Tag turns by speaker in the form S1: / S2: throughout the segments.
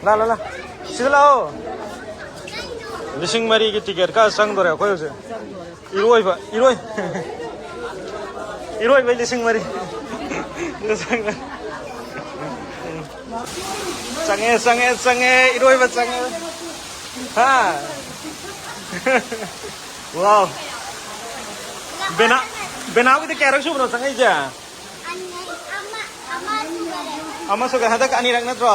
S1: ला सीधा लाओ लिसिंग मरी की टिकट का संग दो रे कोई उसे इरोई भाई लिसिंग मरी संगे इरोई बस संगे हाँ वाव बेना भी तो क्या रख शुभ संगे जा अम्मा सुगा हदा कानी रखना तो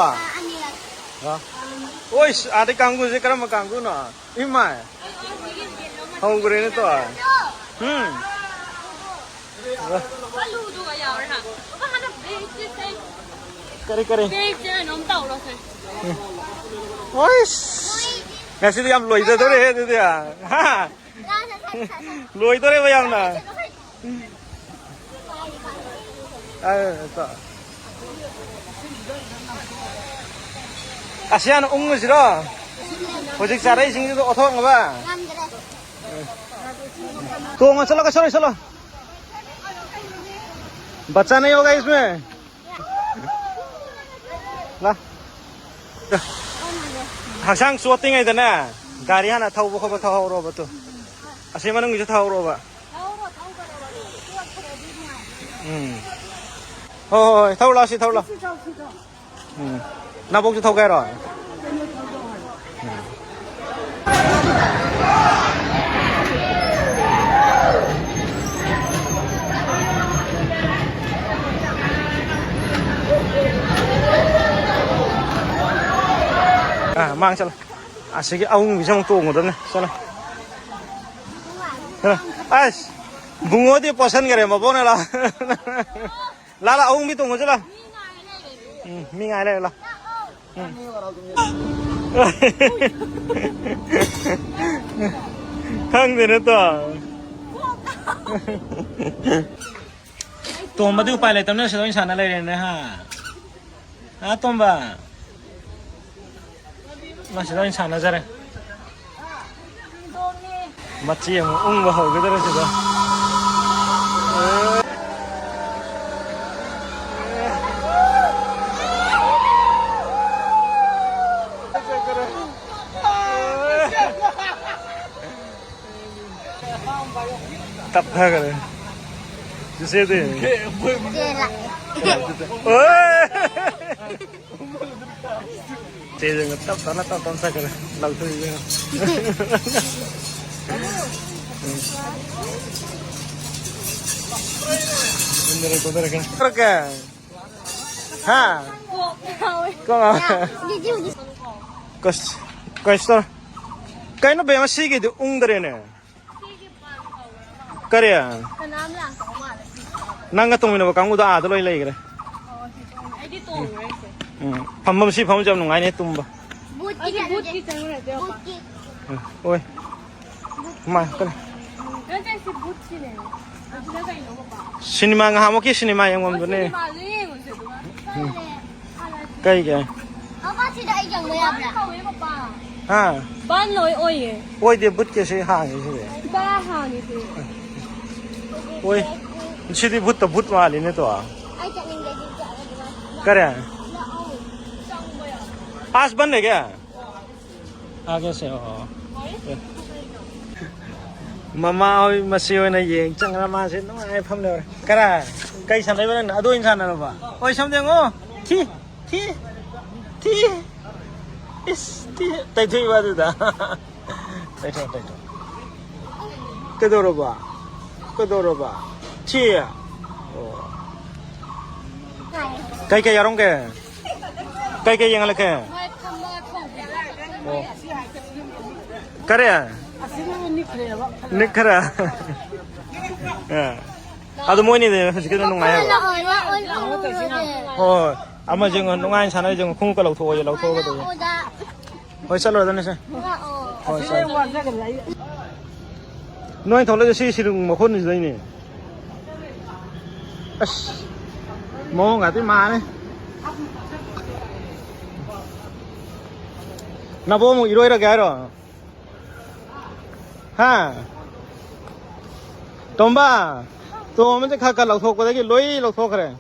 S1: ओए आधे कांगू से करम कांगू ना इमा हम करे ने तो करे ओए कैसे तो हम लोई तो रे दे दिया हाँ लोई तो रे भैया ना तो 아시안 옹무 싫어. 오직 자라이 신기도 어떻게 봐. तो चलो का चलो बच्चा नहीं होगा इसमें ला 항상 수어팅에 되나 गाड़ी 하나 타고 보고 타고 봐 또. 아시만은 이제 타고 봐. 타고 라시 타고 라. 나복주 타고 가라. mang cho cái ông trong tuồng của tôi này sao này ai vùng ngô thì bỏ sân cái này mà bố này là ông biết tuồng của chứ là mi ngày này là thằng gì nữa to mà đưa phải lại tấm nó sẽ nói sẵn ở đây này ha tôm bà nó sẽ nói sẵn ở đây mặt chi mà vào hồi cái đó rồi tập ra cái này chứ xe gì xe gì tập nó tập sao cái này lâu thôi cái ha cái nó bé mà xí cái thì ung đây này 그래. 난가 똥이나 강구도 아들로 일래 그래. 아이디 똥 왜 있어? 응. 밤밤시 밤 잡는 거 아니야 똥 봐. 무지 때문에 돼요. 무지. 오이. 엄마 그래. 여자씨 무지네. 내가 이거 봐. 시니마가 하모키 시니마 영감도네. 시니마 링 cái kìa. Ông chị đây chẳng mới làm à? Bán lối ôi. Ôi thì bứt kia sẽ hàng gì thế? Ba hàng gì thế? Ôi, chị đi bứt bứt mà lên đó. Cái này. Pass bắn này kìa. À cái xe Mama ơi, mà siêu này gì? Chẳng là mà sẽ nói ai phong được. Cái này, cây sản đấy vẫn là đôi sản nào vậy? Ôi xong rồi ngô. Thi. tay thui vào được đó. tay thôi. Cái đồ rồi bà. Thi à? Cái yaron cái. Cái yang là cái. Cái à? Nikra. 아도 뭐니 돼. 그게 너무 많아요. 아마 지금 농아인 산에 지금 공부가 lau토 거든. 살로 다니세. 너희 돌려 시시는 뭐 혼이 되니. 뭐 가지 마네. 나 보면 이러이러게 하러. 하. 돈바. तो मैं तो खा कर लौटो को देखिए लोई लौटो करे